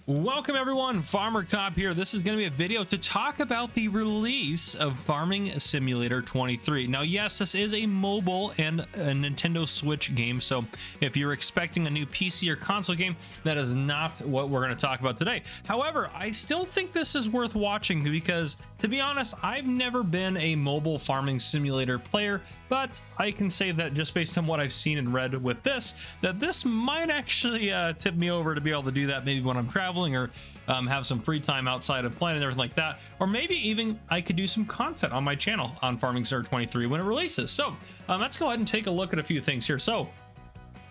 Welcome everyone, Farmer Cop here. This is going to be a video to talk about the release of Farming Simulator 23. Now, yes, this is a mobile and a Nintendo Switch game, so if you're expecting a new PC or console game, that is not what we're going to talk about today. However, I still think this is worth watching because, to be honest, I've never been a mobile farming simulator player, but I can say that just based on what I've seen and read with this, that this might actually tip me over to be able to do that maybe when I'm traveling or have some free time outside of playing and everything like that. Or maybe even I could do some content on my channel on Farming Simulator 23 when it releases. So let's go ahead and take a look at a few things here. So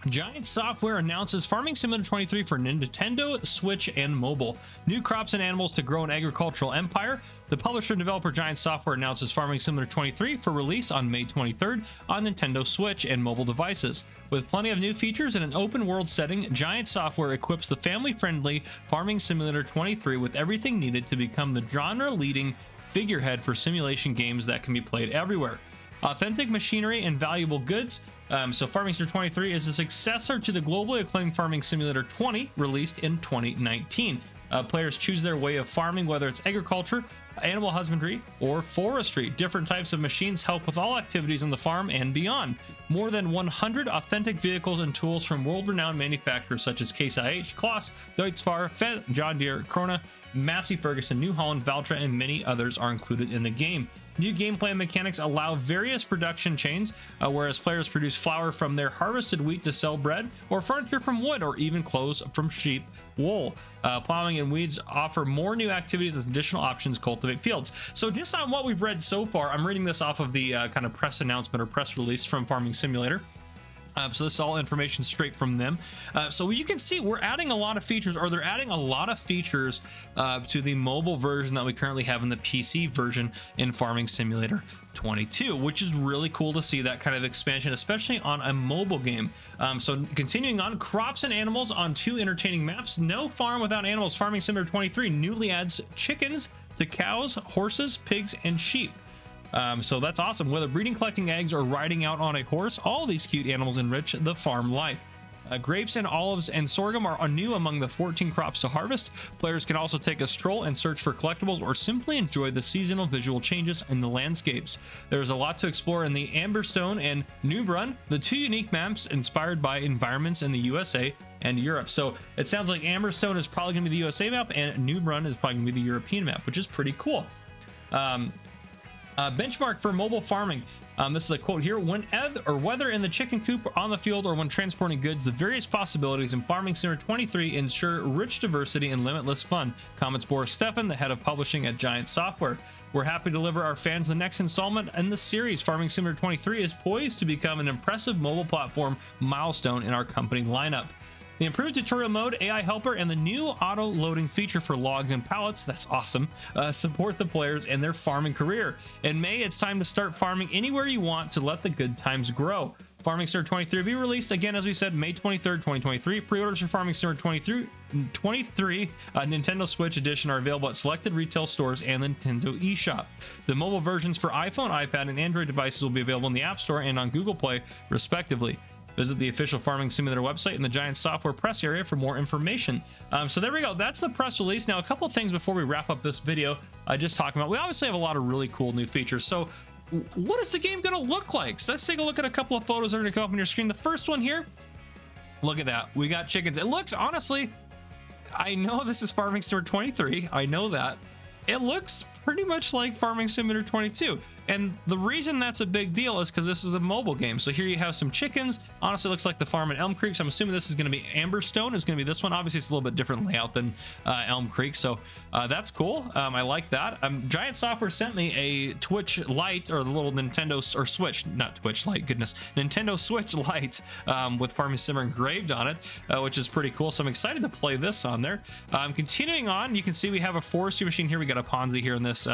Giant Software announces Farming Simulator 23 for Nintendo Switch and mobile. New crops and animals to grow an agricultural empire. The publisher and developer Giant Software announces Farming Simulator 23 for release on May 23rd on Nintendo Switch and mobile devices. With plenty of new features and an open world setting, Giant Software equips the family-friendly Farming Simulator 23 with everything needed to become the genre-leading figurehead for simulation games that can be played everywhere. Authentic machinery and valuable goods. So Farming Simulator 23 is a successor to the globally acclaimed Farming Simulator 20, released in 2019. Players choose their way of farming, whether it's agriculture, animal husbandry, or forestry. Different types of machines help with all activities on the farm and beyond. More than 100 authentic vehicles and tools from world-renowned manufacturers such as Case IH, Claas, Deutz-Fahr, Fendt, John Deere, Krona, Massey Ferguson, New Holland, Valtra, and many others are included in the game. New gameplay mechanics allow various production chains, whereas players produce flour from their harvested wheat to sell bread, or furniture from wood, or even clothes from sheep wool. Plowing and weeds offer more new activities as additional options cultivate fields. So just on what we've read so far, I'm reading this off of the kind of press announcement or press release from Farming Simulator. So this is all information straight from them. So you can see we're adding a lot of features, or they're adding a lot of features to the mobile version that we currently have in the PC version in Farming Simulator 22, which is really cool to see that kind of expansion, especially on a mobile game. So continuing on, crops and animals on 2 entertaining maps. No farm without animals. Farming Simulator 23 newly adds chickens to cows, horses, pigs, and sheep. So that's awesome. Whether breeding, collecting eggs, or riding out on a horse, all these cute animals enrich the farm life. Grapes and olives and sorghum are new among the 14 crops to harvest. Players can also take a stroll and search for collectibles, or simply enjoy the seasonal visual changes in the landscapes. There's a lot to explore in the Amberstone and Nubrun, the 2 unique maps inspired by environments in the USA and Europe. So it sounds like Amberstone is probably going to be the USA map, and Nubrun is probably going to be the European map, which is pretty cool. Benchmark for mobile farming. This is a quote here. Whether in the chicken coop, or on the field, or when transporting goods, the various possibilities in Farming Simulator 23 ensure rich diversity and limitless fun, comments Boris Stefan, the head of publishing at Giant Software. We're happy to deliver our fans the next installment in the series. Farming Simulator 23 is poised to become an impressive mobile platform milestone in our company lineup. The improved tutorial mode, AI helper, and the new auto-loading feature for logs and pallets, that's awesome, support the players in their farming career. In May, it's time to start farming anywhere you want to let the good times grow. Farming Simulator 23 will be released again, as we said, May 23rd, 2023. Pre-orders for Farming Simulator 23 Nintendo Switch Edition are available at selected retail stores and the Nintendo eShop. The mobile versions for iPhone, iPad, and Android devices will be available in the App Store and on Google Play, respectively. Visit the official Farming Simulator website in the Giant Software press area for more information. So there we go. That's the press release. Now, a couple of things before we wrap up this video. Just talking about, we obviously have a lot of really cool new features. So what is the game going to look like? So let's take a look at a couple of photos that are going to come up on your screen. The first one here, look at that. We got chickens. It looks, honestly, I know this is Farming Simulator 23. I know that. It looks pretty much like Farming Simulator 22. And the reason that's a big deal is because this is a mobile game. So here you have some chickens. Honestly, it looks like the farm in Elm Creek. So I'm assuming this is going to be Amberstone. Is going to be this one. Obviously, it's a little bit different layout than Elm Creek. So that's cool. I like that. Giant Software sent me a Twitch Lite, or the little Nintendo, or Switch, not Twitch Lite, goodness, Nintendo Switch Lite with Farming Sim engraved on it, which is pretty cool. So I'm excited to play this on there. Continuing on, you can see we have a forestry machine here. We got a Ponzi here in this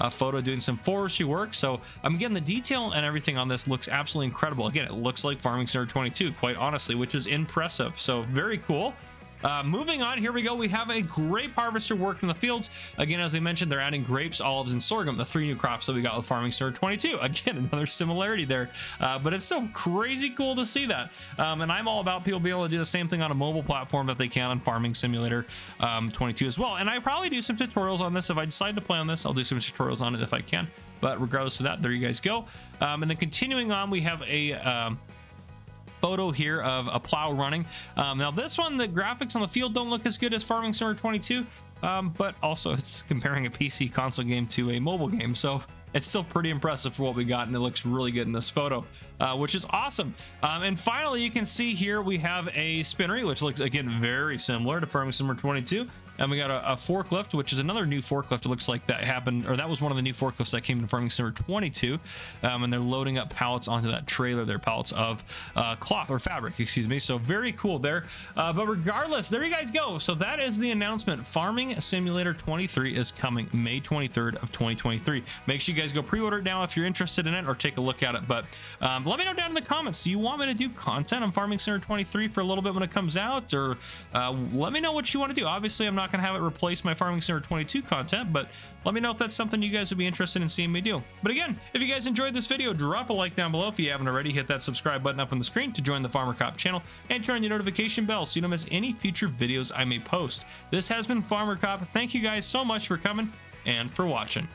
photo doing some forestry work. So again, the detail and everything on this looks absolutely incredible. Again, it looks like Farming Simulator 22, quite honestly, which is impressive. So very cool. Moving on, here we go. We have a grape harvester working the fields. Again, as I mentioned, they're adding grapes, olives, and sorghum, the 3 new crops that we got with Farming Simulator 22. Again, another similarity there, but it's so crazy cool to see that. And I'm all about people being able to do the same thing on a mobile platform that they can on Farming Simulator 22 as well. And I probably do some tutorials on this. If I decide to play on this, I'll do some tutorials on it if I can. But regardless of that, there you guys go. And then continuing on, we have a photo here of a plow running. Now this one, the graphics on the field don't look as good as Farming Simulator 22, but also it's comparing a PC console game to a mobile game, so it's still pretty impressive for what we got, and it looks really good in this photo, which is awesome. And finally, you can see here we have a spinnery, which looks, again, very similar to Farming Simulator 22. And we got a forklift, which is another new forklift. It looks like that happened, or that was one of the new forklifts that came to Farming Simulator 22. And they're loading up pallets onto that trailer there, pallets of cloth or fabric, excuse me. So very cool there. But regardless, there you guys go. So that is the announcement. Farming Simulator 23 is coming May 23rd of 2023. Make sure you guys go pre-order it now if you're interested in it, or take a look at it. But let me know down in the comments, do you want me to do content on Farming Simulator 23 for a little bit when it comes out? Or let me know what you want to do. Obviously, I'm not going to have it replace my Farming Simulator 22 content, but let me know if that's something you guys would be interested in seeing me do. But again, if you guys enjoyed this video, drop a like down below. If you haven't already, hit that subscribe button up on the screen to join the Farmer Cop channel, and turn on your notification bell so you don't miss any future videos I may post. This has been Farmer Cop. Thank you guys so much for coming and for watching.